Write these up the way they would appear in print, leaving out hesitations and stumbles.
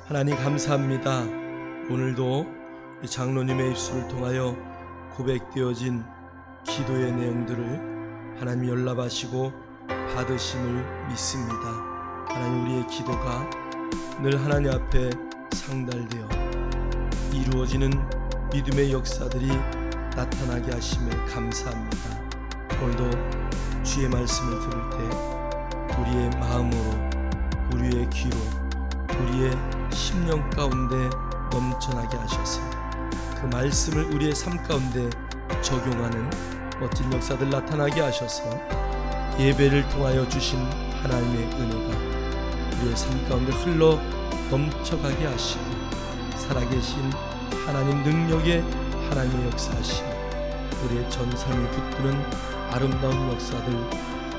하나님 감사합니다. 오늘도 장로님의 입술을 통하여 고백되어진 기도의 내용들을 하나님 연락하시고 받으심을 믿습니다. 하나님, 우리의 기도가 늘 하나님 앞에 상달되어 이루어지는 믿음의 역사들이 나타나게 하심에 감사합니다. 오늘도 주의 말씀을 들을 때 우리의 마음으로, 우리의 귀로, 우리의 심령 가운데 넘쳐나게 하셔서 그 말씀을 우리의 삶 가운데 적용하는 멋진 역사들 나타나게 하셔서 예배를 통하여 주신 하나님의 은혜가 우리의 삶 가운데 흘러 넘쳐가게 하시고 살아계신 하나님 능력의 하나님의 역사하심, 우리의 전 삶을 붙드는 아름다운 역사들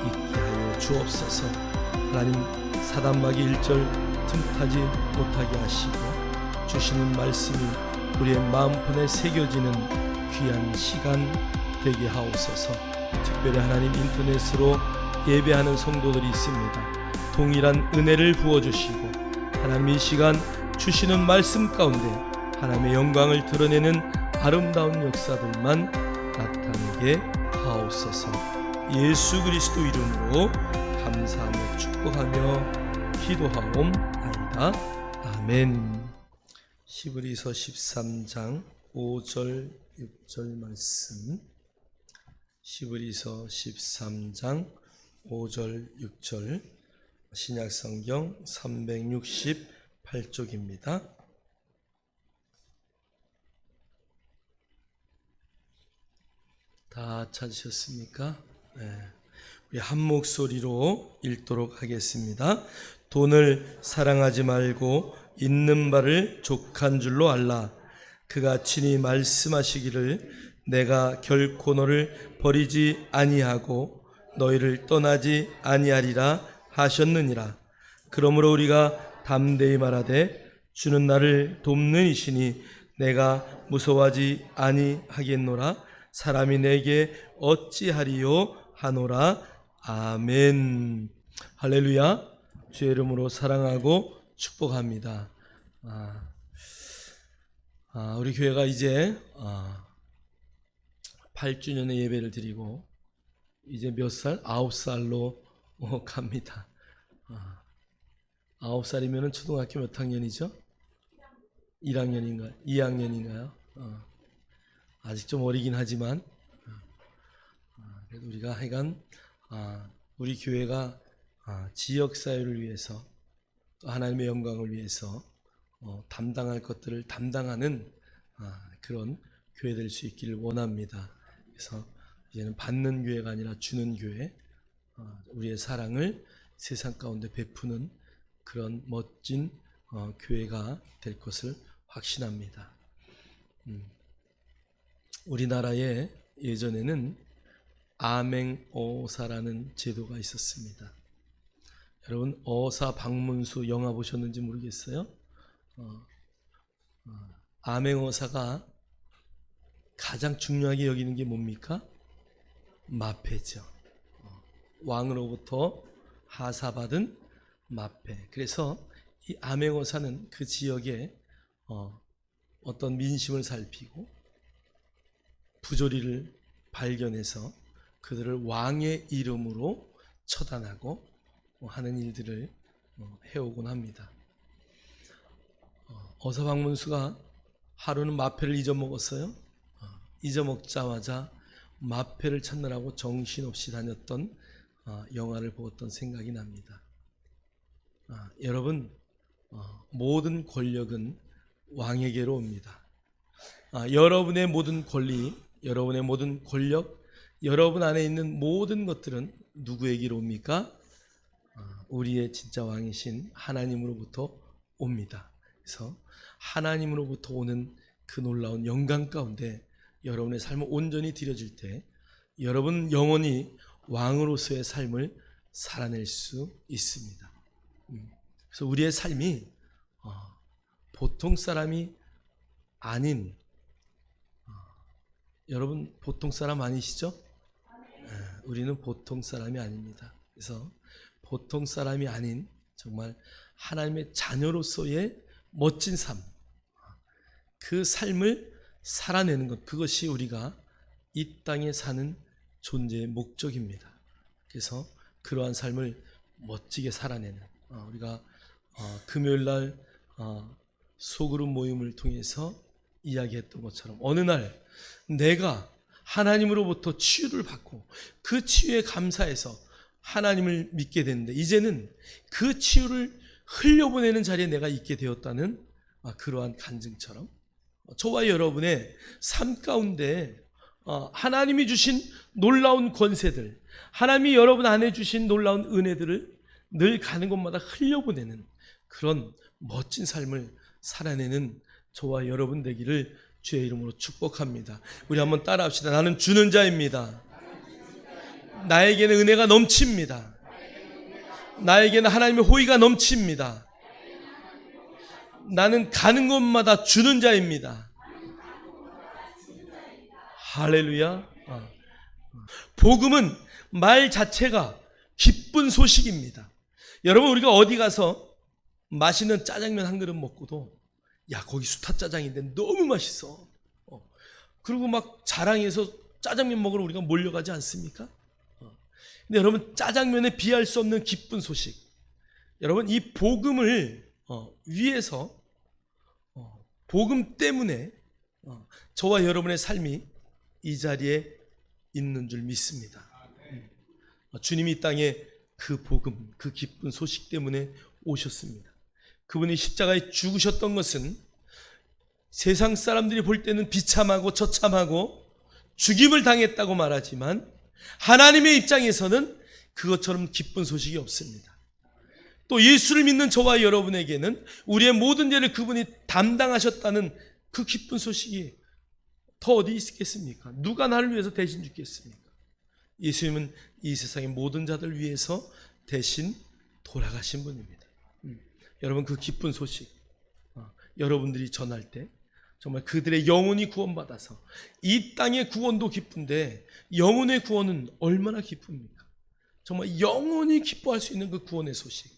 있게 하여 주옵소서. 하나님, 사단마귀 일절 틈타지 못하게 하시고 주시는 말씀이 우리의 마음편에 새겨지는 귀한 시간 되게 하옵소서. 특별히 하나님, 인터넷으로 예배하는 성도들이 있습니다. 동일한 은혜를 부어주시고 하나님, 이 시간 주시는 말씀 가운데 하나님의 영광을 드러내는 아름다운 역사들만 나타나게 하옵소서. 예수 그리스도 이름으로 감사하며 축복하며 기도하옵나이다. 아멘. 히브리서 13장 5절 6절 말씀. 히브리서 13장 5절 6절 신약성경 368쪽입니다. 다 찾으셨습니까? 네. 우리 한 목소리로 읽도록 하겠습니다. 돈을 사랑하지 말고 있는 바를 족한 줄로 알라. 그가 친히 말씀하시기를 내가 결코 너를 버리지 아니하고 너희를 떠나지 아니하리라 하셨느니라. 그러므로 우리가 담대히 말하되 주는 나를 돕는 이시니 내가 무서워하지 아니하겠노라. 사람이 내게 어찌하리요 하노라. 아멘. 할렐루야. 주의 이름으로 사랑하고 축복합니다. 우리 교회가 이제 8주년의 예배를 드리고 이제 몇 살? 9살로 갑니다. 9살이면 초등학교 몇 학년이죠? 1학년인가요? 2학년인가요? 아직 좀 어리긴 하지만 그래도 우리가 하여간 우리 교회가 지역사회를 위해서 또 하나님의 영광을 위해서 담당할 것들을 담당하는 그런 교회 될 수 있기를 원합니다. 그래서 이제는 받는 교회가 아니라 주는 교회, 우리의 사랑을 세상 가운데 베푸는 그런 멋진 교회가 될 것을 확신합니다. 우리나라에 예전에는 암행어사라는 제도가 있었습니다. 여러분, 어사 박문수 영화 보셨는지 모르겠어요. 암행어사가 가장 중요하게 여기는 게 뭡니까? 마패죠. 왕으로부터 하사받은 마패. 그래서 이 암행어사는 그 지역에 어떤 민심을 살피고 부조리를 발견해서 그들을 왕의 이름으로 처단하고 하는 일들을 해오곤 합니다. 어사박문수가 하루는 마패를 잊어먹었어요. 잊어먹자마자 마패를 찾느라고 정신없이 다녔던 영화를 보았던 생각이 납니다. 여러분, 모든 권력은 왕에게로 옵니다. 여러분의 모든 권리, 여러분의 모든 권력, 여러분 안에 있는 모든 것들은 누구에게로 옵니까? 우리의 진짜 왕이신 하나님으로부터 옵니다. 그래서 하나님으로부터 오는 그 놀라운 영광 가운데 여러분의 삶을 온전히 드려질 때 여러분 영원히 왕으로서의 삶을 살아낼 수 있습니다. 그래서 우리의 삶이 보통 사람이 아닌, 여러분 보통 사람 아니시죠? 우리는 보통 사람이 아닙니다. 그래서 보통 사람이 아닌 정말 하나님의 자녀로서의 멋진 삶, 그 삶을 살아내는 것, 그것이 우리가 이 땅에 사는 존재의 목적입니다. 그래서 그러한 삶을 멋지게 살아내는, 우리가 금요일날 소그룹 모임을 통해서 이야기했던 것처럼 어느 날 내가 하나님으로부터 치유를 받고 그 치유에 감사해서 하나님을 믿게 됐는데, 이제는 그 치유를 흘려보내는 자리에 내가 있게 되었다는 그러한 간증처럼, 저와 여러분의 삶 가운데 하나님이 주신 놀라운 권세들, 하나님이 여러분 안에 주신 놀라운 은혜들을 늘 가는 곳마다 흘려보내는 그런 멋진 삶을 살아내는 저와 여러분 되기를 주의 이름으로 축복합니다. 우리 한번 따라합시다. 나는 주는 자입니다. 나에게는 은혜가 넘칩니다. 나에게는 하나님의 호의가 넘칩니다. 나는 가는 곳마다 주는 자입니다. 할렐루야. 복음은 말 자체가 기쁜 소식입니다. 여러분, 우리가 어디 가서 맛있는 짜장면 한 그릇 먹고도 야, 거기 수타 짜장인데 너무 맛있어. 그리고 막 자랑해서 짜장면 먹으러 우리가 몰려가지 않습니까? 근데 여러분, 짜장면에 비할 수 없는 기쁜 소식. 여러분, 이 복음을 위해서, 복음 때문에 저와 여러분의 삶이 이 자리에 있는 줄 믿습니다. 주님이 이 땅에 그 복음, 그 기쁜 소식 때문에 오셨습니다. 그분이 십자가에 죽으셨던 것은 세상 사람들이 볼 때는 비참하고 처참하고 죽임을 당했다고 말하지만, 하나님의 입장에서는 그것처럼 기쁜 소식이 없습니다. 또 예수를 믿는 저와 여러분에게는 우리의 모든 죄를 그분이 담당하셨다는 그 기쁜 소식이 더 어디 있겠습니까? 누가 나를 위해서 대신 죽겠습니까? 예수님은 이 세상의 모든 자들 위해서 대신 돌아가신 분입니다. 여러분, 그 기쁜 소식 여러분들이 전할 때 정말 그들의 영혼이 구원받아서, 이 땅의 구원도 기쁜데 영혼의 구원은 얼마나 기쁩니까? 정말 영혼이 기뻐할 수 있는 그 구원의 소식,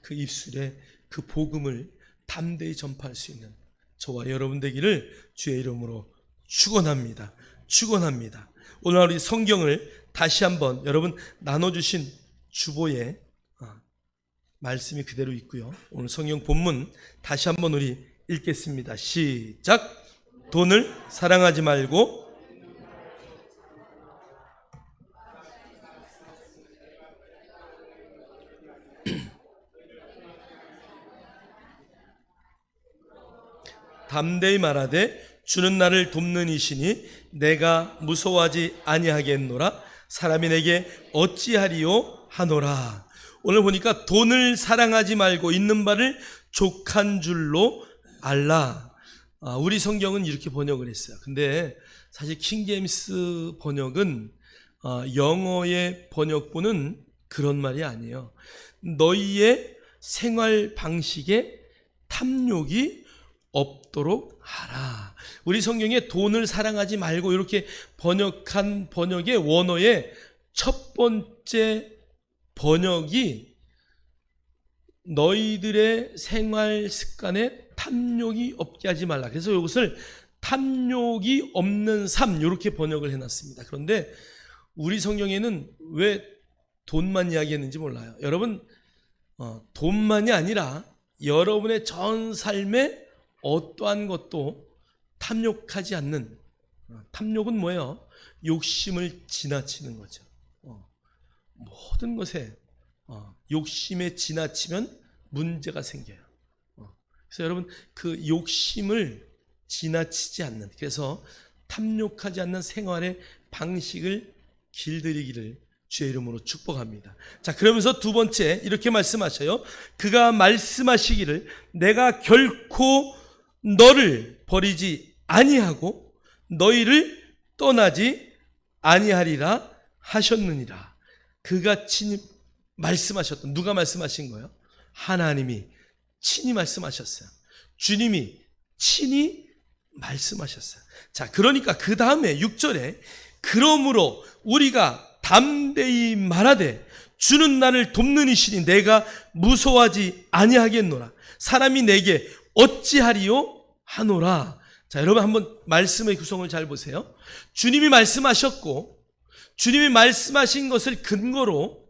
그 입술에 그 복음을 담대히 전파할 수 있는 저와 여러분 되기를 주의 이름으로 축원합니다. 축원합니다. 오늘 우리 성경을 다시 한번 여러분 나눠주신 주보에 말씀이 그대로 있고요. 오늘 성경 본문 다시 한번 우리 읽겠습니다. 시작. 돈을 사랑하지 말고 담대히 말하되 주는 나를 돕는 이시니 내가 무서워하지 아니하겠노라. 사람이 내게 어찌하리요 하노라. 오늘 보니까 돈을 사랑하지 말고 있는 바를 족한 줄로 알라. 우리 성경은 이렇게 번역을 했어요. 근데 사실 킹제임스 번역은 영어의 번역본은 그런 말이 아니에요. 너희의 생활 방식에 탐욕이 없도록 하라. 우리 성경에 돈을 사랑하지 말고 이렇게 번역한 번역의 원어의 첫 번째 번역이 너희들의 생활 습관에 탐욕이 없게 하지 말라. 그래서 이것을 탐욕이 없는 삶, 이렇게 번역을 해놨습니다. 그런데 우리 성경에는 왜 돈만 이야기했는지 몰라요. 여러분, 돈만이 아니라 여러분의 전 삶에 어떠한 것도 탐욕하지 않는, 탐욕은 뭐예요? 욕심을 지나치는 거죠. 모든 것에 욕심에 지나치면 문제가 생겨요. 그래서 여러분, 그 욕심을 지나치지 않는, 그래서 탐욕하지 않는 생활의 방식을 길들이기를 주의 이름으로 축복합니다. 자, 그러면서 두 번째 이렇게 말씀하셔요. 그가 말씀하시기를 내가 결코 너를 버리지 아니하고 너희를 떠나지 아니하리라 하셨느니라. 그가 친히 말씀하셨던, 누가 말씀하신 거예요? 하나님이 친히 말씀하셨어요. 주님이 친히 말씀하셨어요. 자, 그러니까 그 다음에 6절에 그러므로 우리가 담대히 말하되 주는 나를 돕는 이시니 내가 무서워하지 아니하겠노라. 사람이 내게 어찌하리요 하노라. 자, 여러분 한번 말씀의 구성을 잘 보세요. 주님이 말씀하셨고 주님이 말씀하신 것을 근거로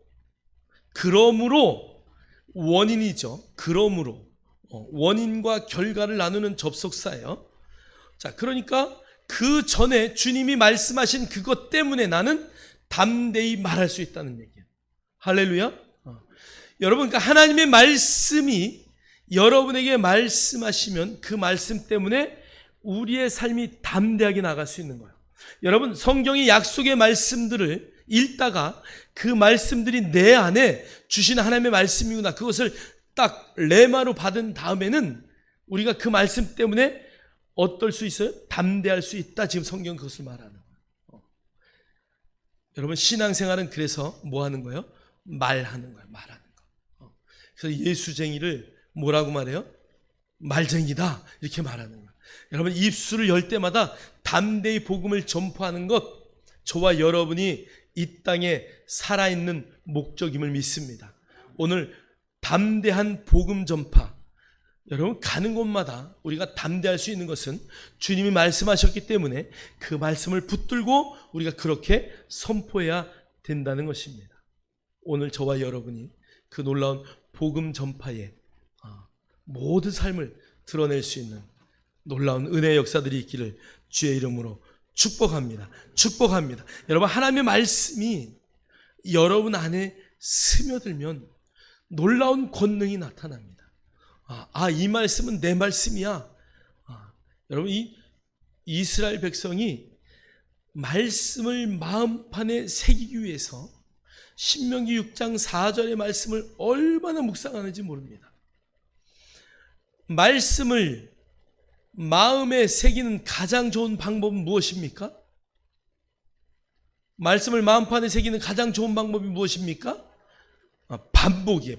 그러므로 원인이죠. 그러므로 원인과 결과를 나누는 접속사예요. 자, 그러니까 그 전에 주님이 말씀하신 그것 때문에 나는 담대히 말할 수 있다는 얘기예요. 할렐루야. 여러분, 그러니까 하나님의 말씀이 여러분에게 말씀하시면 그 말씀 때문에 우리의 삶이 담대하게 나갈 수 있는 거예요. 여러분, 성경의 약속의 말씀들을 읽다가 그 말씀들이 내 안에 주신 하나님의 말씀이구나, 그것을 딱 레마로 받은 다음에는 우리가 그 말씀 때문에 어떨 수 있어요? 담대할 수 있다. 지금 성경 그것을 말하는 거예요. 여러분, 신앙생활은 그래서 뭐 하는 거예요? 말하는 거예요. 말하는 거. 그래서 예수쟁이를 뭐라고 말해요? 말쟁이다, 이렇게 말하는 거예요. 여러분, 입술을 열 때마다 담대히 복음을 전파하는 것, 저와 여러분이 이 땅에 살아있는 목적임을 믿습니다. 오늘 담대한 복음 전파, 여러분, 가는 곳마다 우리가 담대할 수 있는 것은 주님이 말씀하셨기 때문에 그 말씀을 붙들고 우리가 그렇게 선포해야 된다는 것입니다. 오늘 저와 여러분이 그 놀라운 복음 전파에 모든 삶을 드러낼 수 있는 놀라운 은혜의 역사들이 있기를 주의 이름으로 축복합니다. 축복합니다. 여러분, 하나님의 말씀이 여러분 안에 스며들면 놀라운 권능이 나타납니다. 이 말씀은 내 말씀이야. 여러분, 이 이스라엘 백성이 말씀을 마음판에 새기기 위해서 신명기 6장 4절의 말씀을 얼마나 묵상하는지 모릅니다. 말씀을 마음에 새기는 가장 좋은 방법은 무엇입니까? 말씀을 마음판에 새기는 가장 좋은 방법이 무엇입니까? 반복이에요.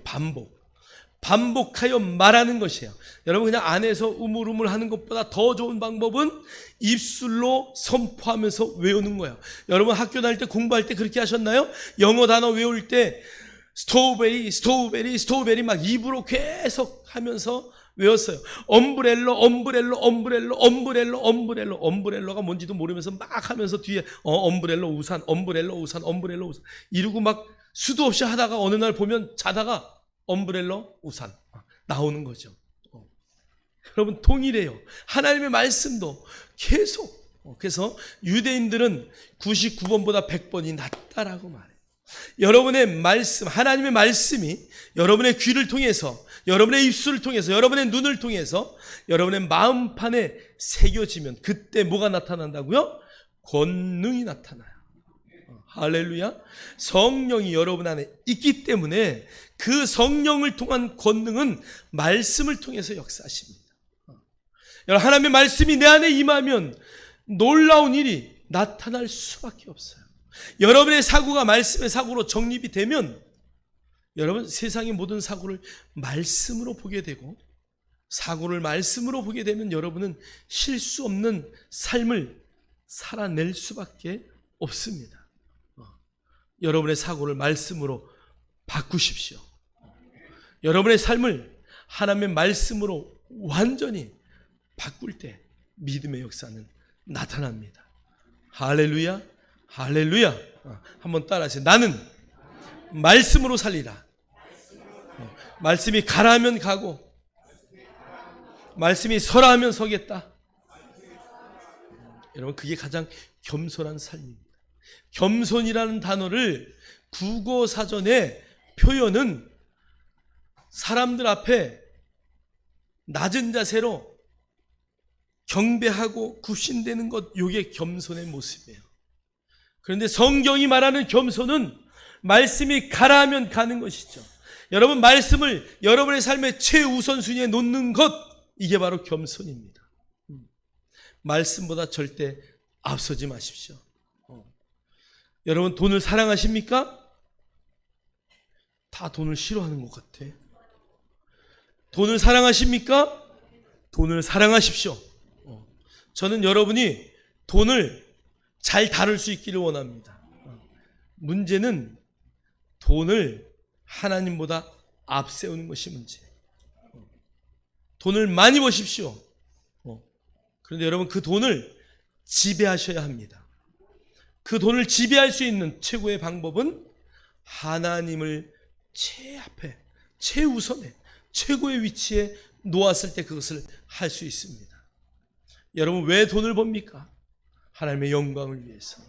반복하여 말하는 것이에요. 여러분, 그냥 안에서 우물우물 하는 것보다 더 좋은 방법은 입술로 선포하면서 외우는 거예요. 여러분, 학교 다닐 때 공부할 때 그렇게 하셨나요? 영어 단어 외울 때 스토베리 막 입으로 계속 하면서 외웠어요. 엄브렐러가 뭔지도 모르면서 막 하면서 뒤에 엄브렐러 우산 이러고 막 수도 없이 하다가 어느 날 보면 자다가 엄브렐러 우산 나오는 거죠. 여러분, 동일해요. 하나님의 말씀도 계속. 그래서 유대인들은 99번보다 100번이 낫다라고 말해요. 여러분의 말씀, 하나님의 말씀이 여러분의 귀를 통해서, 여러분의 입술을 통해서, 여러분의 눈을 통해서 여러분의 마음판에 새겨지면 그때 뭐가 나타난다고요? 권능이 나타나요. 할렐루야. 성령이 여러분 안에 있기 때문에 그 성령을 통한 권능은 말씀을 통해서 역사하십니다. 여러분, 하나님의 말씀이 내 안에 임하면 놀라운 일이 나타날 수밖에 없어요. 여러분의 사고가 말씀의 사고로 정립이 되면 여러분, 세상의 모든 사고를 말씀으로 보게 되고, 사고를 말씀으로 보게 되면 여러분은 실수 없는 삶을 살아낼 수밖에 없습니다. 여러분의 사고를 말씀으로 바꾸십시오. 여러분의 삶을 하나님의 말씀으로 완전히 바꿀 때 믿음의 역사는 나타납니다. 할렐루야, 할렐루야. 한번 따라하세요. 나는 말씀으로 살리라. 말씀이 가라 하면 가고, 말씀이 서라 하면 서겠다. 여러분, 그게 가장 겸손한 삶입니다. 겸손이라는 단어를 국어사전에 표현은 사람들 앞에 낮은 자세로 경배하고 굽신대는 것, 이게 겸손의 모습이에요. 그런데 성경이 말하는 겸손은 말씀이 가라 하면 가는 것이죠. 여러분, 말씀을 여러분의 삶의 최우선순위에 놓는 것, 이게 바로 겸손입니다. 말씀보다 절대 앞서지 마십시오. 여러분, 돈을 사랑하십니까? 다 돈을 싫어하는 것 같아. 돈을 사랑하십니까? 돈을 사랑하십시오. 저는 여러분이 돈을 잘 다룰 수 있기를 원합니다. 문제는 돈을 하나님보다 앞세우는 것이 문제예요. 돈을 많이 버십시오. 그런데 여러분, 그 돈을 지배하셔야 합니다. 그 돈을 지배할 수 있는 최고의 방법은 하나님을 최앞에, 최우선에, 최고의 위치에 놓았을 때 그것을 할 수 있습니다. 여러분, 왜 돈을 법니까? 하나님의 영광을 위해서.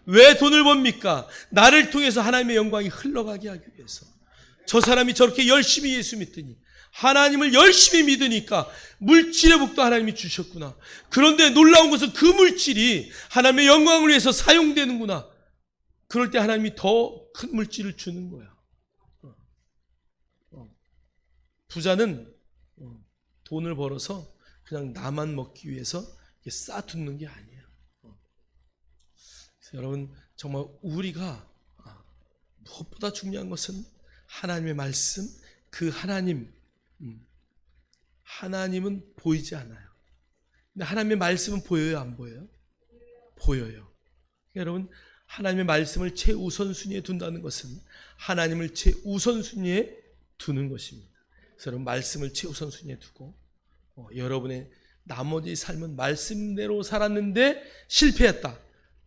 왜 돈을 법니까? 나를 통해서 하나님의 영광이 흘러가게 하기 위해서. 저 사람이 저렇게 열심히 예수 믿더니, 하나님을 열심히 믿으니까 물질의 복도 하나님이 주셨구나. 그런데 놀라운 것은 그 물질이 하나님의 영광을 위해서 사용되는구나. 그럴 때 하나님이 더 큰 물질을 주는 거야. 부자는 돈을 벌어서 그냥 나만 먹기 위해서 쌓아두는 게 아니에요. 그래서 여러분, 정말 우리가 무엇보다 중요한 것은 하나님의 말씀, 그 하나님은 보이지 않아요. 근데 하나님의 말씀은 보여요, 안 보여요? 보여요. 여러분, 하나님의 말씀을 최우선순위에 둔다는 것은 하나님을 최우선순위에 두는 것입니다. 그래서 여러분, 말씀을 최우선순위에 두고 여러분의 나머지 삶은 말씀대로 살았는데 실패했다.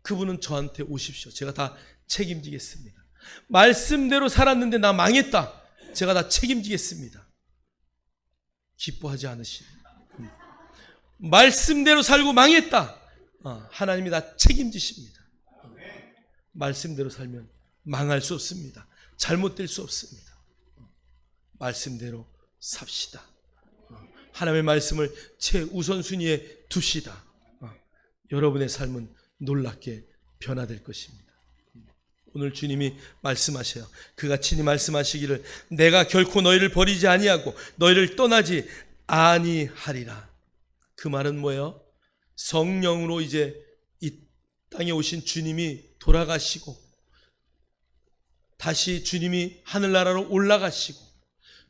그분은 저한테 오십시오. 제가 다 책임지겠습니다. 말씀대로 살았는데 나 망했다. 제가 다 책임지겠습니다. 기뻐하지 않으십니다. 말씀대로 살고 망했다. 하나님이 다 책임지십니다. 말씀대로 살면 망할 수 없습니다. 잘못될 수 없습니다. 말씀대로 삽시다. 하나님의 말씀을 최우선순위에 두시다. 여러분의 삶은 놀랍게 변화될 것입니다. 오늘 주님이 말씀하셔요. 그가 친히 말씀하시기를 내가 결코 너희를 버리지 아니하고 너희를 떠나지 아니하리라. 그 말은 뭐예요? 성령으로 이제 이 땅에 오신 주님이 돌아가시고 다시 주님이 하늘나라로 올라가시고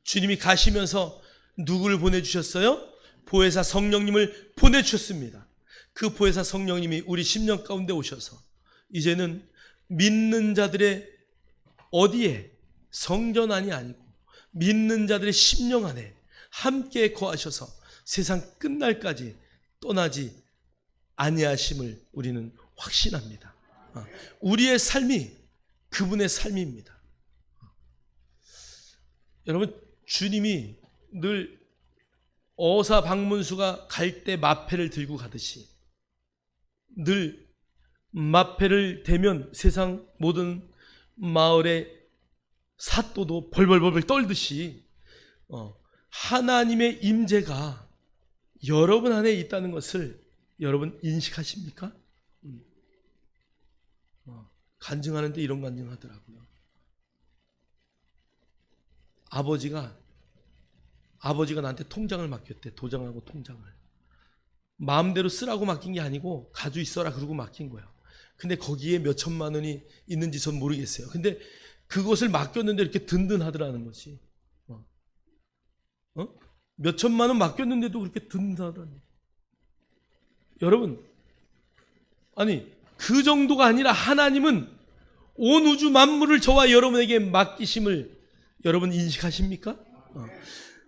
주님이 가시면서 누구를 보내주셨어요? 보혜사 성령님을 보내주셨습니다. 그 보혜사 성령님이 우리 심령 가운데 오셔서 이제는 믿는 자들의 어디에, 성전 안이 아니고 믿는 자들의 심령 안에 함께 거하셔서 세상 끝날까지 떠나지 아니하심을 우리는 확신합니다. 우리의 삶이 그분의 삶입니다. 여러분, 주님이 늘 어사 박문수가 갈 때 마패를 들고 가듯이 늘 마패를 대면 세상 모든 마을의 사또도 벌벌벌벌 떨듯이 하나님의 임재가 여러분 안에 있다는 것을 여러분 인식하십니까? 간증하는데 이런 간증하더라고요. 아버지가 나한테 통장을 맡겼대. 도장하고 통장을. 마음대로 쓰라고 맡긴 게 아니고 가지고 있어라 그러고 맡긴 거예요. 근데 거기에 몇 천만 원이 있는지 전 모르겠어요. 근데 그것을 맡겼는데 이렇게 든든하더라는 거지. 몇 천만 원 맡겼는데도 그렇게 든든하더라는 거지. 여러분, 아니 그 정도가 아니라 하나님은 온 우주 만물을 저와 여러분에게 맡기심을 여러분 인식하십니까?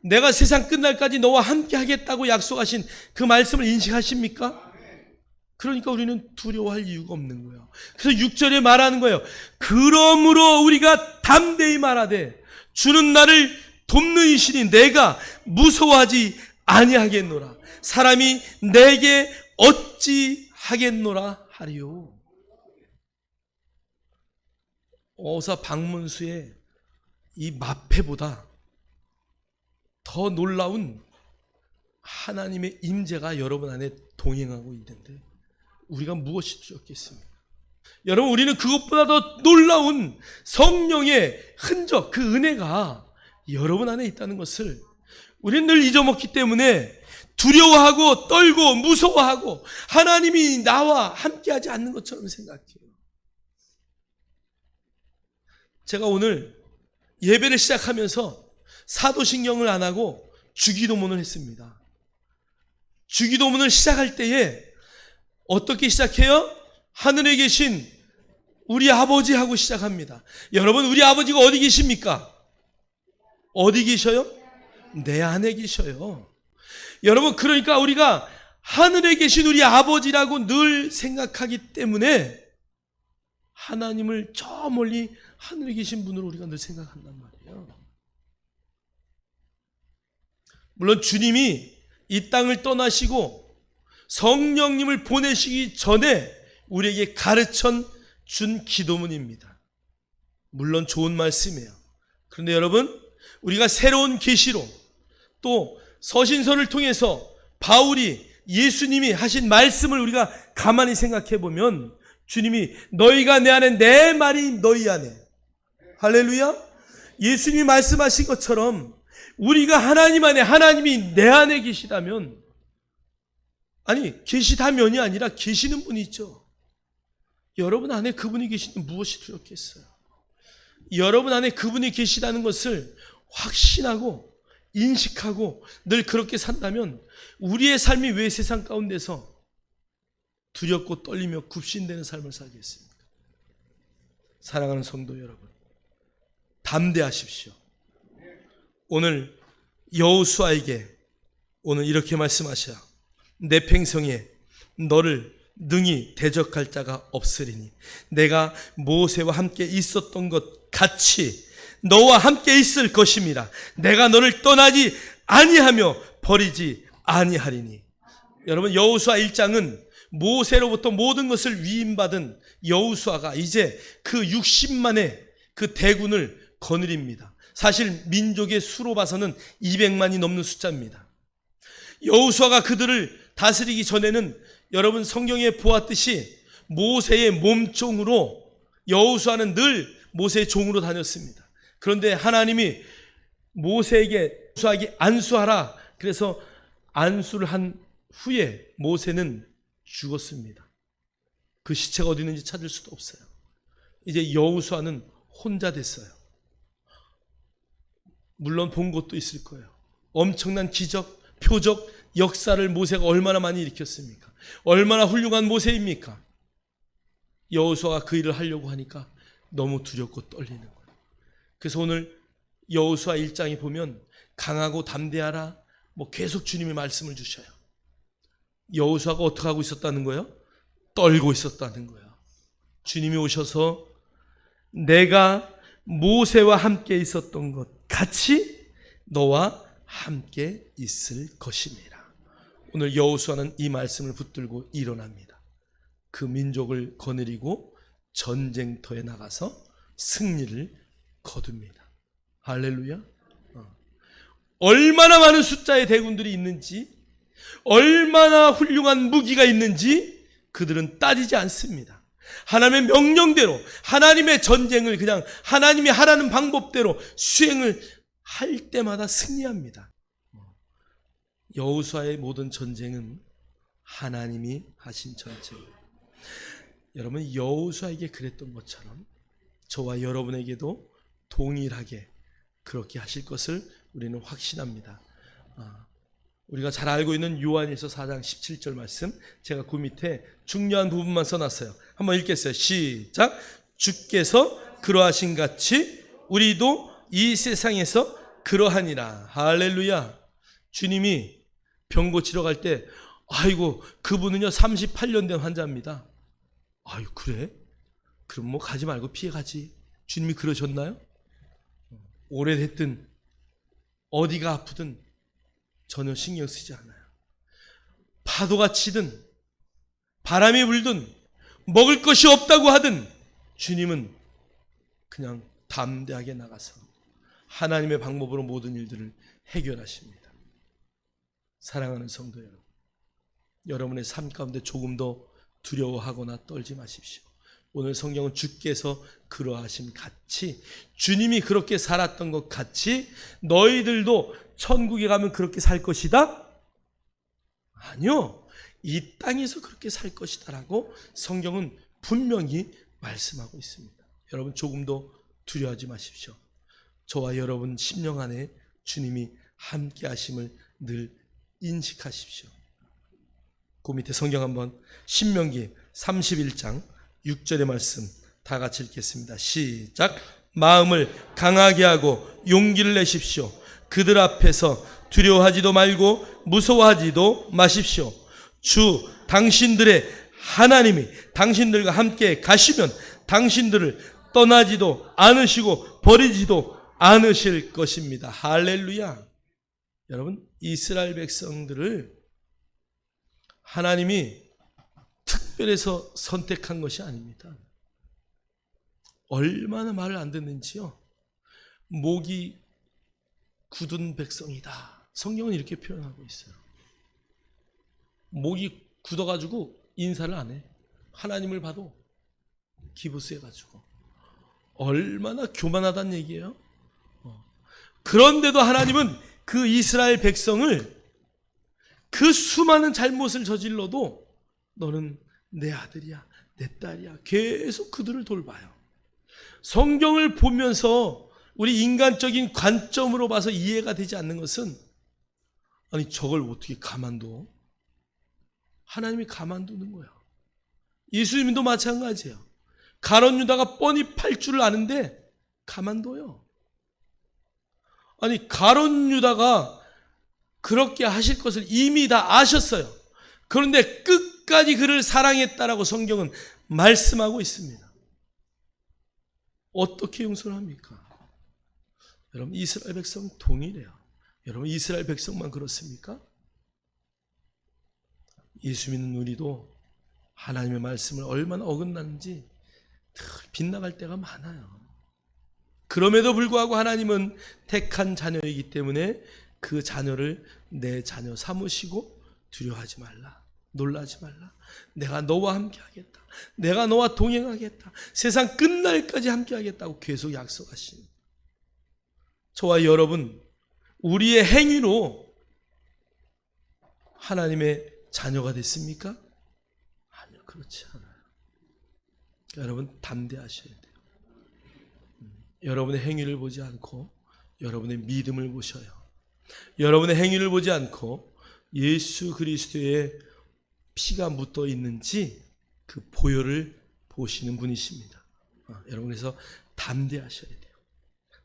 내가 세상 끝날까지 너와 함께 하겠다고 약속하신 그 말씀을 인식하십니까? 그러니까 우리는 두려워할 이유가 없는 거예요. 그래서 6절에 말하는 거예요. 그러므로 우리가 담대히 말하되 주는 나를 돕는 이시니 내가 무서워하지 아니하겠노라. 사람이 내게 어찌 하겠노라 하리요. 어사 박문수의 이 마패보다 더 놀라운 하나님의 임재가 여러분 안에 동행하고 있는데 우리가 무엇이 두렵겠습니까? 여러분, 우리는 그것보다 더 놀라운 성령의 흔적, 그 은혜가 여러분 안에 있다는 것을 우리는 늘 잊어먹기 때문에 두려워하고 떨고 무서워하고 하나님이 나와 함께하지 않는 것처럼 생각해요. 제가 오늘 예배를 시작하면서 사도신경을 안 하고 주기도문을 했습니다. 주기도문을 시작할 때에 어떻게 시작해요? 하늘에 계신 우리 아버지하고 시작합니다. 여러분, 우리 아버지가 어디 계십니까? 어디 계셔요? 내 안에 계셔요. 여러분, 그러니까 우리가 하늘에 계신 우리 아버지라고 늘 생각하기 때문에 하나님을 저 멀리 하늘에 계신 분으로 우리가 늘 생각한단 말이에요. 물론 주님이 이 땅을 떠나시고 성령님을 보내시기 전에 우리에게 가르쳐 준 기도문입니다. 물론 좋은 말씀이에요. 그런데 여러분, 우리가 새로운 계시로 또 서신서를 통해서 바울이 예수님이 하신 말씀을 우리가 가만히 생각해 보면 주님이 너희가 내 안에 내 말이 너희 안에, 할렐루야, 예수님이 말씀하신 것처럼 우리가 하나님 안에, 하나님이 내 안에 계시다면, 아니 계시다면이 아니라 계시는 분이 있죠. 여러분 안에 그분이 계시면 무엇이 두렵겠어요. 여러분 안에 그분이 계시다는 것을 확신하고 인식하고 늘 그렇게 산다면 우리의 삶이 왜 세상 가운데서 두렵고 떨리며 굽신대는 삶을 살겠습니까? 사랑하는 성도 여러분, 담대하십시오. 오늘 여호수아에게 오늘 이렇게 말씀하셔. 내 평생에 너를 능히 대적할 자가 없으리니 내가 모세와 함께 있었던 것 같이 너와 함께 있을 것임이라. 내가 너를 떠나지 아니하며 버리지 아니하리니. 여러분, 여호수아 1장은 모세로부터 모든 것을 위임받은 여호수아가 이제 그 60만의 그 대군을 거느립니다. 사실 민족의 수로 봐서는 200만이 넘는 숫자입니다. 여호수아가 그들을 다스리기 전에는 여러분 성경에 보았듯이 모세의 몸종으로 여호수아는 늘 모세의 종으로 다녔습니다. 그런데 하나님이 모세에게 여호수아에게 안수하라. 그래서 안수를 한 후에 모세는 죽었습니다. 그 시체가 어디 있는지 찾을 수도 없어요. 이제 여호수아는 혼자 됐어요. 물론 본 것도 있을 거예요. 엄청난 기적, 표적, 역사를 모세가 얼마나 많이 일으켰습니까? 얼마나 훌륭한 모세입니까? 여호수아가 그 일을 하려고 하니까 너무 두렵고 떨리는 거예요. 그래서 오늘 여호수아 1장에 보면 강하고 담대하라, 계속 주님이 말씀을 주셔요. 여호수아가 어떻게 하고 있었다는 거예요? 떨고 있었다는 거예요. 주님이 오셔서 내가 모세와 함께 있었던 것 같이 너와 함께 있을 것입니다. 오늘 여호수아는 이 말씀을 붙들고 일어납니다. 그 민족을 거느리고 전쟁터에 나가서 승리를 거둡니다. 할렐루야. 얼마나 많은 숫자의 대군들이 있는지, 얼마나 훌륭한 무기가 있는지 그들은 따지지 않습니다. 하나님의 명령대로, 하나님의 전쟁을 그냥 하나님이 하라는 방법대로 수행을 할 때마다 승리합니다. 여호수아의 모든 전쟁은 하나님이 하신 전쟁. 여러분, 여호수아에게 그랬던 것처럼 저와 여러분에게도 동일하게 그렇게 하실 것을 우리는 확신합니다. 우리가 잘 알고 있는 요한일서 4장 17절 말씀, 제가 그 밑에 중요한 부분만 써놨어요. 한번 읽겠어요. 시작. 주께서 그러하신 같이 우리도 이 세상에서 그러하니라. 할렐루야. 주님이 병 고치러 갈 때, 아이고 그분은요 38년 된 환자입니다. 아유 그래? 그럼 가지 말고 피해 가지. 주님이 그러셨나요? 오래됐든 어디가 아프든 전혀 신경 쓰지 않아요. 파도가 치든 바람이 불든 먹을 것이 없다고 하든 주님은 그냥 담대하게 나가서 하나님의 방법으로 모든 일들을 해결하십니다. 사랑하는 성도 여러분, 여러분의 삶 가운데 조금 더 두려워하거나 떨지 마십시오. 오늘 성경은 주께서 그러하심 같이, 주님이 그렇게 살았던 것 같이 너희들도 천국에 가면 그렇게 살 것이다? 아니요, 이 땅에서 그렇게 살 것이다 라고 성경은 분명히 말씀하고 있습니다. 여러분 조금 더 두려워하지 마십시오. 저와 여러분 심령 안에 주님이 함께 하심을 늘 인식하십시오. 그 밑에 성경 한번, 신명기 31장 6절의 말씀 다 같이 읽겠습니다. 시작. 마음을 강하게 하고 용기를 내십시오. 그들 앞에서 두려워하지도 말고 무서워하지도 마십시오. 주 당신들의 하나님이 당신들과 함께 가시면 당신들을 떠나지도 않으시고 버리지도 않으실 것입니다. 할렐루야. 여러분, 이스라엘 백성들을 하나님이 특별해서 선택한 것이 아닙니다. 얼마나 말을 안 듣는지요. 목이 굳은 백성이다. 성경은 이렇게 표현하고 있어요. 목이 굳어가지고 인사를 안 해. 하나님을 봐도 기부스해가지고. 얼마나 교만하다는 얘기예요. 그런데도 하나님은 그 이스라엘 백성을 그 수많은 잘못을 저질러도 너는 내 아들이야, 내 딸이야. 계속 그들을 돌봐요. 성경을 보면서 우리 인간적인 관점으로 봐서 이해가 되지 않는 것은, 아니 저걸 어떻게 가만둬? 하나님이 가만두는 거야. 예수님도 마찬가지예요. 가룟 유다가 뻔히 팔 줄을 아는데 가만둬요. 아니 가룟 유다가 그렇게 하실 것을 이미 다 아셨어요. 그런데 끝까지 그를 사랑했다라고 성경은 말씀하고 있습니다. 어떻게 용서를 합니까? 여러분, 이스라엘 백성 동일해요. 여러분, 이스라엘 백성만 그렇습니까? 예수 믿는 우리도 하나님의 말씀을 얼마나 어긋나는지 빗나갈 때가 많아요. 그럼에도 불구하고 하나님은 택한 자녀이기 때문에 그 자녀를 내 자녀 삼으시고 두려워하지 말라, 놀라지 말라, 내가 너와 함께 하겠다, 내가 너와 동행하겠다, 세상 끝날까지 함께 하겠다고 계속 약속하십니다. 저와 여러분, 우리의 행위로 하나님의 자녀가 됐습니까? 아니요, 그렇지 않아요. 여러분, 담대하셔야 돼요. 여러분의 행위를 보지 않고 여러분의 믿음을 보셔요. 여러분의 행위를 보지 않고 예수 그리스도의 피가 묻어 있는지 그 보혈을 보시는 분이십니다. 여러분, 그래서 담대하셔야 돼요.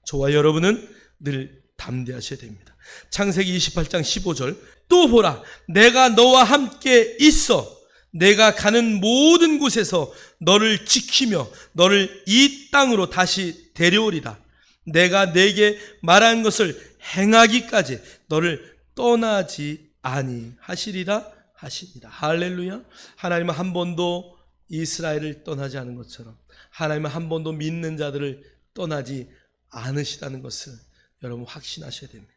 저와 여러분은 늘 담대하셔야 됩니다. 창세기 28장 15절, 또 보라, 내가 너와 함께 있어 내가 가는 모든 곳에서 너를 지키며 너를 이 땅으로 다시 데려오리라. 내가 내게 말한 것을 행하기까지 너를 떠나지 아니하시리라 하시니라. 할렐루야. 하나님은 한 번도 이스라엘을 떠나지 않은 것처럼 하나님은 한 번도 믿는 자들을 떠나지 않으시다는 것을 여러분 확신하셔야 됩니다.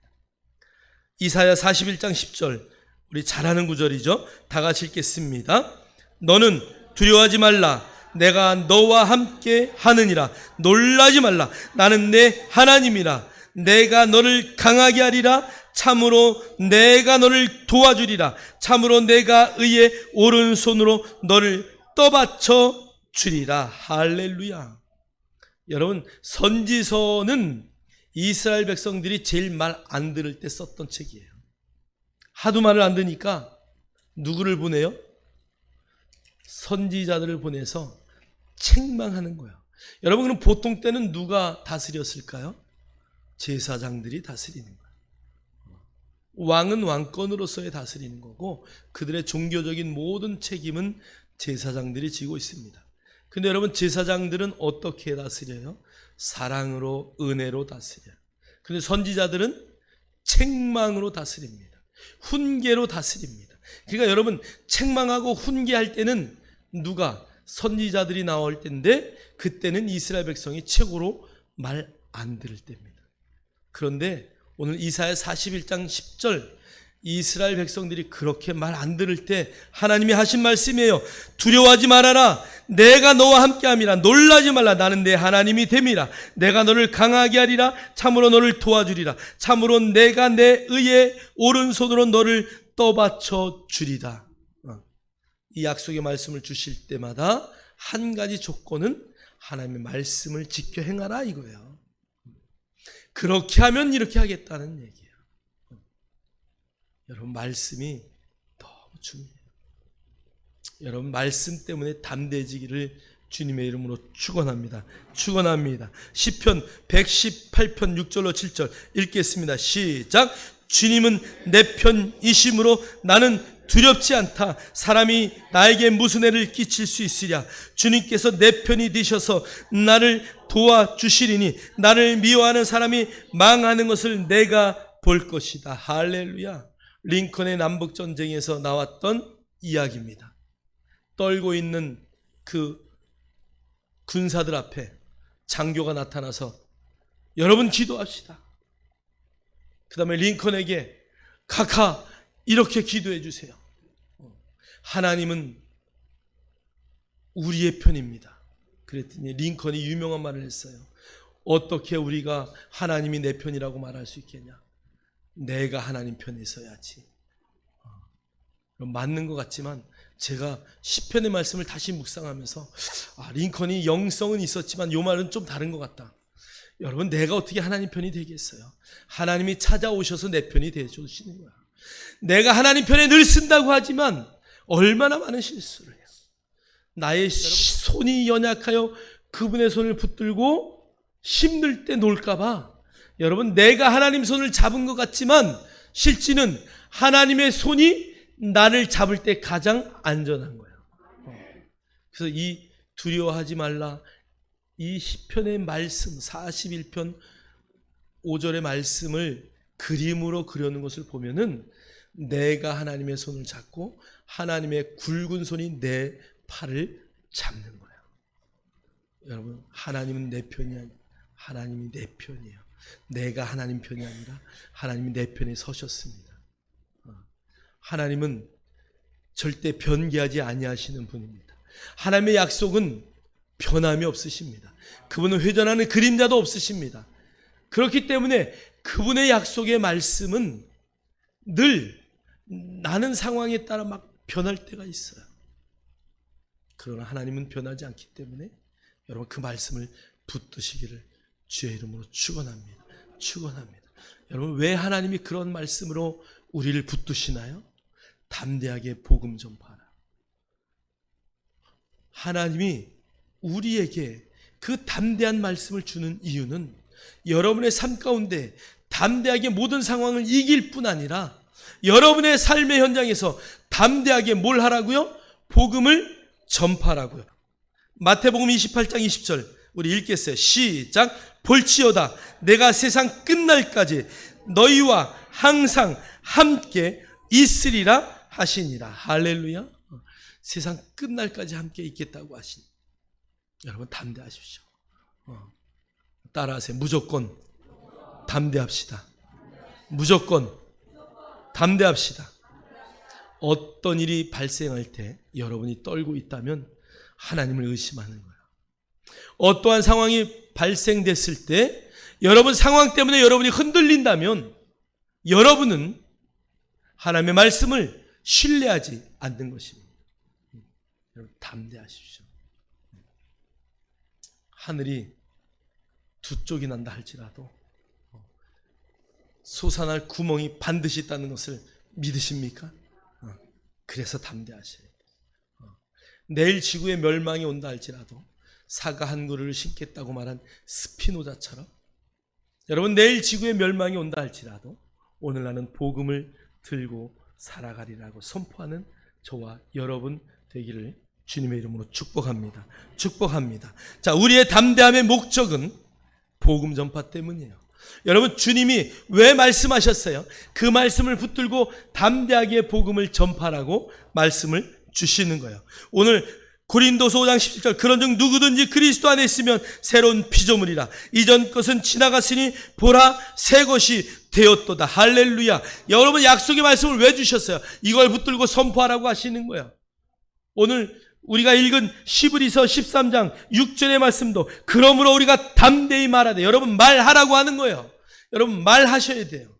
이사야 41장 10절, 우리 잘 아는 구절이죠. 다 같이 읽겠습니다. 너는 두려워하지 말라. 내가 너와 함께 하느니라. 놀라지 말라. 나는 내 하나님이라. 내가 너를 강하게 하리라. 참으로 내가 너를 도와주리라. 참으로 내가 의의 오른손으로 너를 떠받쳐 주리라. 할렐루야. 여러분, 선지서는 이스라엘 백성들이 제일 말 안 들을 때 썼던 책이에요. 하도 말을 안 듣니까 누구를 보내요? 선지자들을 보내서 책망하는 거예요. 여러분, 그럼 보통 때는 누가 다스렸을까요? 제사장들이 다스리는 거예요. 왕은 왕권으로서의 다스리는 거고 그들의 종교적인 모든 책임은 제사장들이 지고 있습니다. 근데 여러분, 제사장들은 어떻게 다스려요? 사랑으로, 은혜로 다스려요. 근데 선지자들은 책망으로 다스립니다. 훈계로 다스립니다. 그러니까 여러분, 책망하고 훈계할 때는 누가? 선지자들이 나올 때인데 그때는 이스라엘 백성이 최고로 말 안 들을 때입니다. 그런데 오늘 이사야 41장 10절, 이스라엘 백성들이 그렇게 말 안 들을 때 하나님이 하신 말씀이에요. 두려워하지 말아라. 내가 너와 함께함이라. 놀라지 말라. 나는 내 하나님이 됨이라. 내가 너를 강하게 하리라. 참으로 너를 도와주리라. 참으로 내가 내 의의 오른손으로 너를 떠받쳐 주리라. 이 약속의 말씀을 주실 때마다 한 가지 조건은 하나님의 말씀을 지켜 행하라 이거예요. 그렇게 하면 이렇게 하겠다는 얘기예요. 여러분, 말씀이 너무 중요해요. 여러분, 말씀 때문에 담대해지기를 주님의 이름으로 축원합니다. 축원합니다. 시편 118편 6절로 7절 읽겠습니다. 시작. 주님은 내 편이심으로 나는 두렵지 않다. 사람이 나에게 무슨 해를 끼칠 수 있으랴. 주님께서 내 편이 되셔서 나를 도와주시리니 나를 미워하는 사람이 망하는 것을 내가 볼 것이다. 할렐루야. 링컨의 남북전쟁에서 나왔던 이야기입니다. 떨고 있는 그 군사들 앞에 장교가 나타나서 여러분 기도합시다. 그 다음에 링컨에게 카카 이렇게 기도해 주세요. 하나님은 우리의 편입니다. 그랬더니 링컨이 유명한 말을 했어요. 어떻게 우리가 하나님이 내 편이라고 말할 수 있겠냐. 내가 하나님 편에 서야지. 맞는 것 같지만 제가 시편의 말씀을 다시 묵상하면서 링컨이 영성은 있었지만 이 말은 좀 다른 것 같다. 여러분, 내가 어떻게 하나님 편이 되겠어요? 하나님이 찾아오셔서 내 편이 되어주시는 거야. 내가 하나님 편에 늘 쓴다고 하지만 얼마나 많은 실수를 해요. 나의 손이 연약하여 그분의 손을 붙들고 힘들 때 놀까 봐. 여러분, 내가 하나님 손을 잡은 것 같지만 실제는 하나님의 손이 나를 잡을 때 가장 안전한 거예요. 그래서 이 두려워하지 말라, 이 시편의 말씀 41편 5절의 말씀을 그림으로 그려놓은 것을 보면은 내가 하나님의 손을 잡고 하나님의 굵은 손이 내 팔을 잡는 거예요. 여러분, 하나님은 내 편이 아니라 하나님이 내 편이에요. 내가 하나님 편이 아니라 하나님이 내 편에 서셨습니다. 하나님은 절대 변개하지 아니하시는 분입니다. 하나님의 약속은 변함이 없으십니다. 그분은 회전하는 그림자도 없으십니다. 그렇기 때문에 그분의 약속의 말씀은 늘 나는 상황에 따라 막 변할 때가 있어요. 그러나 하나님은 변하지 않기 때문에 여러분 그 말씀을 붙드시기를 주의 이름으로 축원합니다. 축원합니다. 여러분, 왜 하나님이 그런 말씀으로 우리를 붙드시나요? 담대하게 복음 전파하라. 하나님이 우리에게 그 담대한 말씀을 주는 이유는 여러분의 삶 가운데 담대하게 모든 상황을 이길 뿐 아니라 여러분의 삶의 현장에서 담대하게 뭘 하라고요? 복음을 전파하라고요. 마태복음 28장 20절 우리 읽겠어요. 시작. 볼지어다 내가 세상 끝날까지 너희와 항상 함께 있으리라 하시니라. 할렐루야. 세상 끝날까지 함께 있겠다고 하시니 여러분 담대하십시오. 따라하세요. 무조건 담대합시다. 무조건 담대합시다. 어떤 일이 발생할 때 여러분이 떨고 있다면 하나님을 의심하는 거예요. 어떠한 상황이 발생됐을 때 여러분 상황 때문에 여러분이 흔들린다면 여러분은 하나님의 말씀을 신뢰하지 않는 것입니다. 여러분 담대하십시오. 하늘이 두 쪽이 난다 할지라도 솟아날 구멍이 반드시 있다는 것을 믿으십니까? 그래서 담대하셔야 돼요. 내일 지구에 멸망이 온다 할지라도 사과 한 그루를 심겠다고 말한 스피노자처럼 여러분 내일 지구에 멸망이 온다 할지라도 오늘 나는 복음을 들고 살아가리라고 선포하는 저와 여러분 되기를 주님의 이름으로 축복합니다. 축복합니다. 자, 우리의 담대함의 목적은 복음 전파 때문이에요. 여러분, 주님이 왜 말씀하셨어요? 그 말씀을 붙들고 담대하게 복음을 전파라고 말씀을 주시는 거예요. 오늘 고린도서 5장 17절 그런즉 누구든지 그리스도 안에 있으면 새로운 피조물이라 이전 것은 지나갔으니 보라 새 것이 되었도다. 할렐루야. 여러분 약속의 말씀을 왜 주셨어요? 이걸 붙들고 선포하라고 하시는 거예요. 오늘 우리가 읽은 시브리서 13장 6절의 말씀도 그러므로 우리가 담대히 말하되 여러분 말하라고 하는 거예요. 여러분 말하셔야 돼요.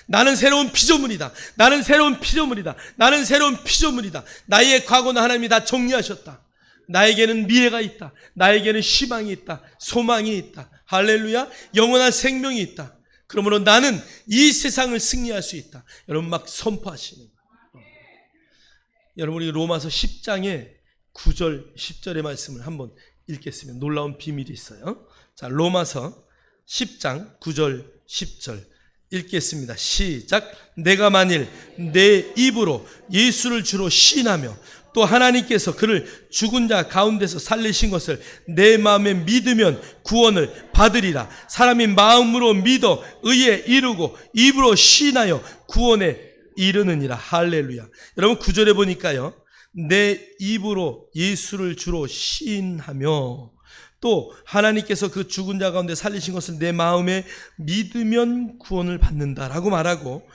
나는 새로운 피조물이다. 나는 새로운 피조물이다. 나는 새로운 피조물이다. 나의 과거는 하나님이 다 정리하셨다. 나에게는 미래가 있다. 나에게는 희망이 있다. 소망이 있다. 할렐루야. 영원한 생명이 있다. 그러므로 나는 이 세상을 승리할 수 있다. 여러분 막 선포하시는 거예요. 여러분 우리 로마서 10장의 9절 10절의 말씀을 한번 읽겠습니다. 놀라운 비밀이 있어요. 자, 로마서 10장 9절 10절 읽겠습니다. 시작. 내가 만일 내 입으로 예수를 주로 시인하며 또 하나님께서 그를 죽은 자 가운데서 살리신 것을 내 마음에 믿으면 구원을 받으리라. 사람이 마음으로 믿어 의에 이르고 입으로 시인하여 구원에 이르느니라. 할렐루야. 여러분 9절에 보니까요, 내 입으로 예수를 주로 시인하며 또 하나님께서 그 죽은 자 가운데 살리신 것을 내 마음에 믿으면 구원을 받는다라고 말하고,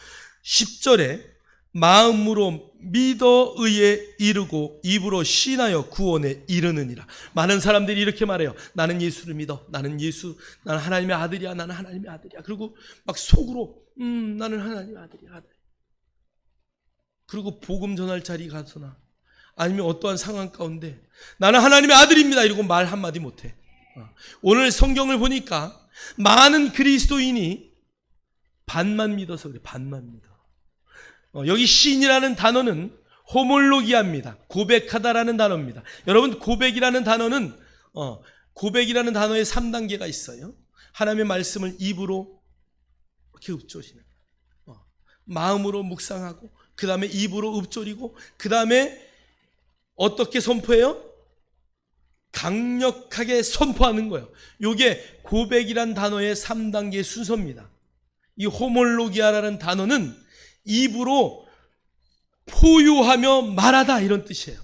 10절에 마음으로 믿어 의에 이르고 입으로 시인하여 구원에 이르느니라. 많은 사람들이 이렇게 말해요. 나는 예수를 믿어. 나는 하나님의 아들이야. 나는 하나님의 아들이야. 그리고 막 속으로 나는 하나님의 아들이야. 그리고 복음 전할 자리 가서나 아니면 어떠한 상황 가운데 나는 하나님의 아들입니다 이러고 말 한마디 못해. 오늘 성경을 보니까 많은 그리스도인이 반만 믿어서 그래. 반만 믿어. 여기 시인이라는 단어는 호몰로기아입니다. 고백하다라는 단어입니다. 여러분, 고백이라는 단어는 고백이라는 단어에 3단계가 있어요. 하나님의 말씀을 입으로 이렇게 읊조리는, 마음으로 묵상하고, 그 다음에 입으로 읊조리고, 그 다음에 어떻게 선포해요? 강력하게 선포하는 거예요. 이게 고백이란 단어의 3단계 순서입니다. 이 호몰로기아라는 단어는 입으로 포효하며 말하다 이런 뜻이에요.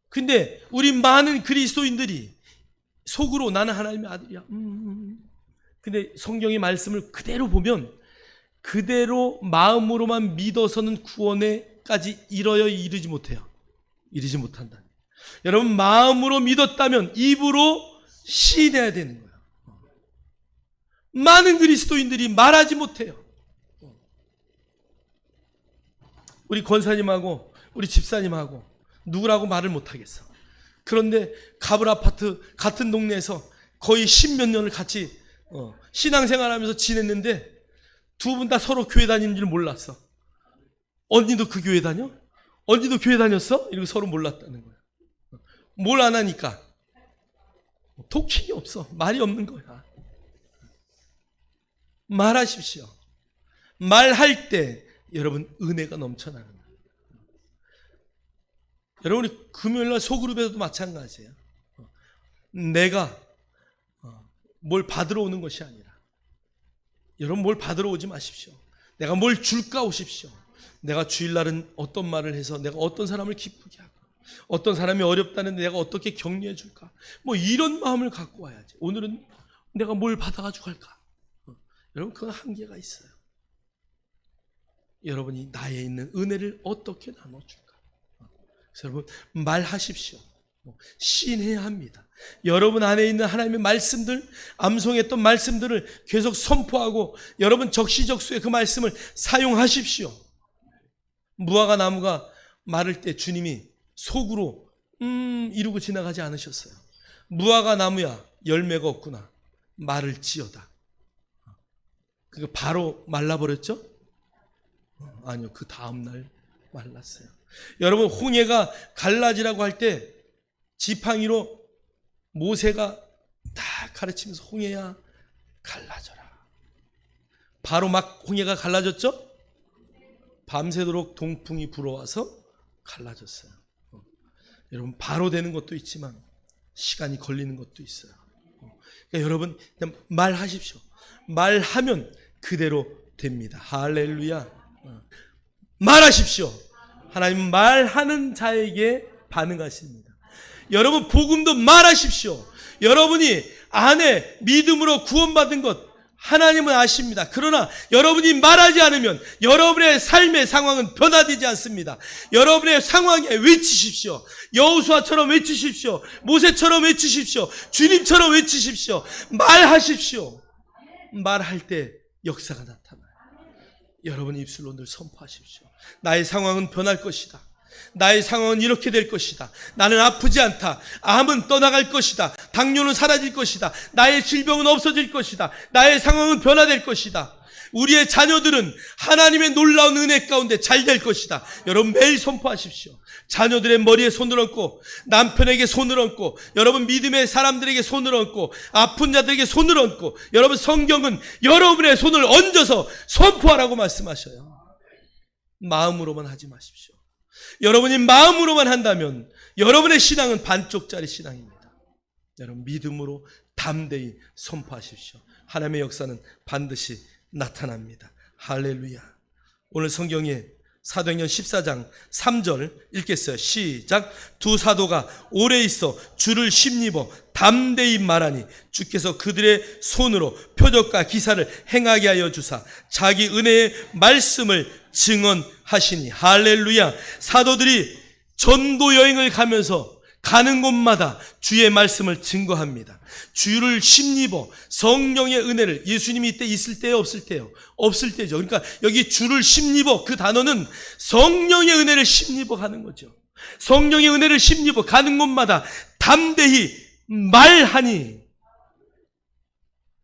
근데 우리 많은 그리스도인들이 속으로 나는 하나님의 아들이야. 근데 성경의 말씀을 그대로 보면 그대로 마음으로만 믿어서는 구원에까지 이르지 못해요. 이르지 못한다. 여러분, 마음으로 믿었다면 입으로 시인해야 되는 거예요. 많은 그리스도인들이 말하지 못해요. 우리 권사님하고 우리 집사님하고 누구라고 말을 못하겠어. 그런데 가불 아파트 같은 동네에서 거의 10몇 년을 같이 신앙생활하면서 지냈는데 두 분 다 서로 교회 다니는 줄 몰랐어. 언니도 그 교회 다녀? 언니도 교회 다녔어? 이러고 서로 몰랐다는 거야. 뭘 안 하니까 토킹이 없어. 말이 없는 거야. 말하십시오. 말할 때 여러분 은혜가 넘쳐나는 거예요. 여러분, 우리 금요일날 소그룹에서도 마찬가지예요. 내가 뭘 받으러 오는 것이 아니라, 여러분 뭘 받으러 오지 마십시오. 내가 뭘 줄까 오십시오. 내가 주일날은 어떤 말을 해서 내가 어떤 사람을 기쁘게 하고, 어떤 사람이 어렵다는데 내가 어떻게 격려해 줄까, 뭐 이런 마음을 갖고 와야지. 오늘은 내가 뭘 받아가지고 갈까. 여러분, 그건 한계가 있어요. 여러분이 나에 있는 은혜를 어떻게 나눠줄까. 그래서 여러분 말하십시오. 시인해야 합니다. 여러분 안에 있는 하나님의 말씀들, 암송했던 말씀들을 계속 선포하고 여러분 적시적소에 그 말씀을 사용하십시오. 무화과 나무가 마를 때 주님이 속으로 이루고 지나가지 않으셨어요. 무화과 나무야, 열매가 없구나, 말을 지어다. 그게 바로 말라버렸죠? 아니요, 그 다음날 말랐어요. 여러분, 홍해가 갈라지라고 할 때 지팡이로 모세가 딱 가르치면서 홍해야 갈라져라. 바로 막 홍해가 갈라졌죠? 밤새도록 동풍이 불어와서 갈라졌어요. 여러분, 바로 되는 것도 있지만 시간이 걸리는 것도 있어요. 그러니까 여러분 그냥 말하십시오. 말하면 그대로 됩니다. 할렐루야. 말하십시오. 하나님은 말하는 자에게 반응하십니다. 여러분, 복음도 말하십시오. 여러분이 안에 믿음으로 구원받은 것 하나님은 아십니다. 그러나 여러분이 말하지 않으면 여러분의 삶의 상황은 변화되지 않습니다. 여러분의 상황에 외치십시오. 여호수아처럼 외치십시오. 모세처럼 외치십시오. 주님처럼 외치십시오. 말하십시오. 말할 때 역사가 나타나요. 여러분 입술로 늘 선포하십시오. 나의 상황은 변할 것이다. 나의 상황은 이렇게 될 것이다. 나는 아프지 않다. 암은 떠나갈 것이다. 당뇨는 사라질 것이다. 나의 질병은 없어질 것이다. 나의 상황은 변화될 것이다. 우리의 자녀들은 하나님의 놀라운 은혜 가운데 잘 될 것이다. 여러분 매일 선포하십시오. 자녀들의 머리에 손을 얹고, 남편에게 손을 얹고, 여러분 믿음의 사람들에게 손을 얹고, 아픈 자들에게 손을 얹고, 여러분 성경은 여러분의 손을 얹어서 선포하라고 말씀하셔요. 마음으로만 하지 마십시오. 여러분이 마음으로만 한다면 여러분의 신앙은 반쪽짜리 신앙입니다. 여러분 믿음으로 담대히 선포하십시오. 하나님의 역사는 반드시 나타납니다. 할렐루야. 오늘 성경에 사도행전 14장 3절 읽겠어요. 시작. 두 사도가 오래 있어 주를 힘입어 담대히 말하니 주께서 그들의 손으로 표적과 기사를 행하게 하여 주사 자기 은혜의 말씀을 증언하시니. 할렐루야. 사도들이 전도 여행을 가면서 가는 곳마다 주의 말씀을 증거합니다. 주를 힘입어 성령의 은혜를, 예수님이 이때 있을 때요 없을 때요? 없을 때죠. 그러니까 여기 주를 힘입어, 그 단어는 성령의 은혜를 힘입어 가는 거죠. 성령의 은혜를 힘입어 가는 곳마다 담대히 말하니.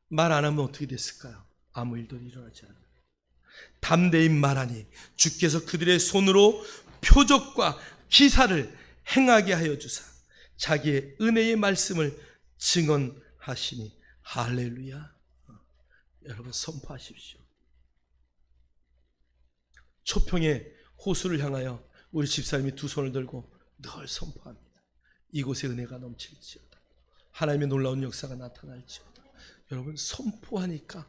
말 안 하면 어떻게 됐을까요? 아무 일도 일어나지 않아요. 담대히 말하니 주께서 그들의 손으로 표적과 기사를 행하게 하여 주사 자기의 은혜의 말씀을 증언하시니. 할렐루야. 여러분 선포하십시오. 초평의 호수를 향하여 우리 집사님이 두 손을 들고 늘 선포합니다. 이곳에 은혜가 넘칠지어다. 하나님의 놀라운 역사가 나타날지어다. 여러분 선포하니까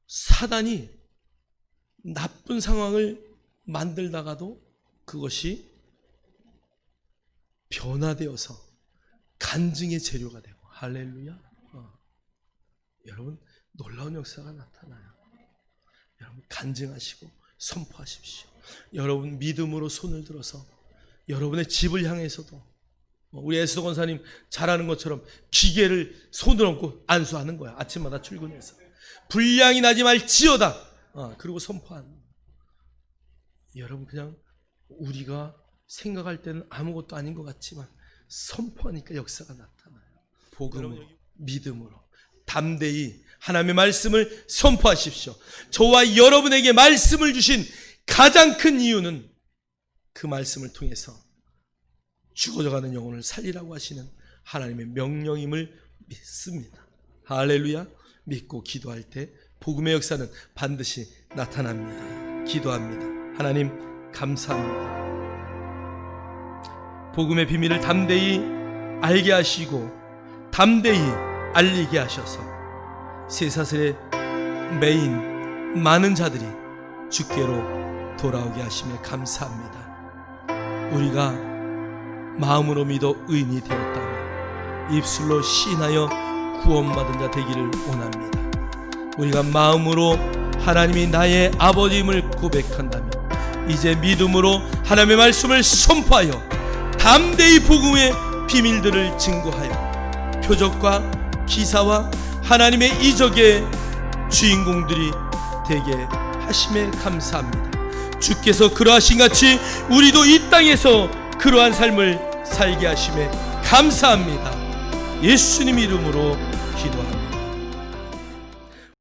사단이 나쁜 상황을 만들다가도 그것이 변화되어서 간증의 재료가 되고. 할렐루야. 여러분 놀라운 역사가 나타나요. 여러분 간증하시고 선포하십시오. 여러분 믿음으로 손을 들어서 여러분의 집을 향해서도 우리 에스더 권사님 잘하는 것처럼 기계를 손을 얹고 안수하는 거야. 아침마다 출근해서 불량이 나지 말지어다. 그리고 선포하는 거야. 여러분 그냥 우리가 생각할 때는 아무것도 아닌 것 같지만 선포하니까 역사가 나타나요. 복음으로, 믿음으로 담대히 하나님의 말씀을 선포하십시오. 저와 여러분에게 말씀을 주신 가장 큰 이유는 그 말씀을 통해서 죽어져가는 영혼을 살리라고 하시는 하나님의 명령임을 믿습니다. 할렐루야. 믿고 기도할 때 복음의 역사는 반드시 나타납니다. 기도합니다. 하나님 감사합니다. 복음의 비밀을 담대히 알게 하시고 담대히 알리게 하셔서 쇠사슬에 매인 많은 자들이 주께로 돌아오게 하시며 감사합니다. 우리가 마음으로 믿어 의인이 되었다면 입술로 시인하여 구원받은 자 되기를 원합니다. 우리가 마음으로 하나님이 나의 아버지임을 고백한다면 이제 믿음으로 하나님의 말씀을 선포하여 담대히 복음의 비밀들을 증거하여 표적과 기사와 하나님의 이적의 주인공들이 되게 하심에 감사합니다. 주께서 그러하신 같이 우리도 이 땅에서 그러한 삶을 살게 하심에 감사합니다. 예수님 이름으로 기도합니다.